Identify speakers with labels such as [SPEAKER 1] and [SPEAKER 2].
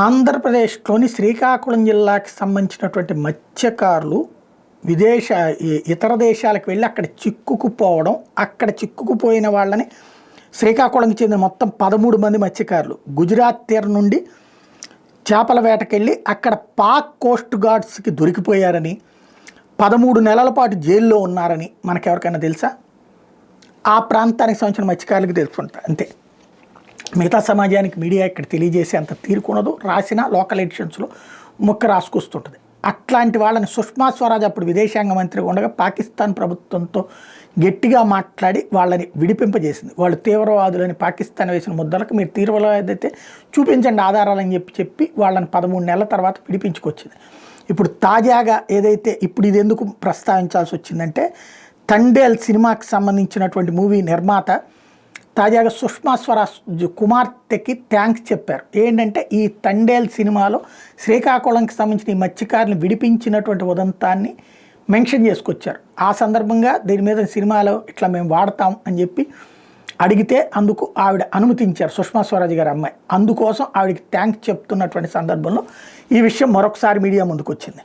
[SPEAKER 1] ఆంధ్రప్రదేశ్లోని శ్రీకాకుళం జిల్లాకి సంబంధించినటువంటి మత్స్యకారులు ఇతర దేశాలకు వెళ్ళి అక్కడ చిక్కుకుపోవడం, అక్కడ చిక్కుకుపోయిన వాళ్ళని శ్రీకాకుళంకి చెందిన మొత్తం 13 మంది మత్స్యకారులు గుజరాత్ తీరం నుండి చేపల వేటకెళ్ళి అక్కడ పాక్ కోస్ట్ గార్డ్స్కి దొరికిపోయారని, 13 నెలల పాటు జైల్లో ఉన్నారని మనకెవరికైనా తెలుసా? ఆ ప్రాంతానికి సంబంధించిన మత్స్యకారులకు తెలుసుకుంటారు అంతే. మిగతా సమాజానికి మీడియా ఇక్కడ తెలియజేసే అంత తీరుకున్నదు. రాసిన లోకల్ ఎడిషన్స్లో ముక్క రాసుకొస్తుంటుంది. అట్లాంటి వాళ్ళని సుష్మా స్వరాజ్ అప్పుడు విదేశాంగ మంత్రిగా ఉండగా పాకిస్తాన్ ప్రభుత్వంతో గట్టిగా మాట్లాడి వాళ్ళని విడిపింపజేసింది. వాళ్ళు తీవ్రవాదులని పాకిస్తాన్ వేసిన ముద్దలకు మీరు తీవ్రవాదైతే చూపించండి ఆధారాలని చెప్పి వాళ్ళని 13 నెలల తర్వాత విడిపించుకొచ్చింది. ఇప్పుడు తాజాగా ఏదైతే ఇప్పుడు ఇది ఎందుకు ప్రస్తావించాల్సి వచ్చిందంటే, తండేల్ సినిమాకి సంబంధించినటువంటి మూవీ నిర్మాత తాజాగా సుష్మా స్వరాజ్ కుమార్తెకి థ్యాంక్స్ చెప్పారు. ఏంటంటే ఈ తండేల్ సినిమాలో శ్రీకాకుళంకి సంబంధించిన ఈ మత్స్యకారులను విడిపించినటువంటి ఉదంతాన్ని మెన్షన్ చేసుకొచ్చారు. ఆ సందర్భంగా దీని మీద సినిమాలో ఇట్లా మేము వాడతాం అని చెప్పి అడిగితే అందుకు ఆవిడ అనుమతించారు, సుష్మా స్వరాజ్ గారి అమ్మాయి. అందుకోసం ఆవిడకి థ్యాంక్స్ చెప్తున్నటువంటి సందర్భంలో ఈ విషయం మరొకసారి మీడియా ముందుకు వచ్చింది.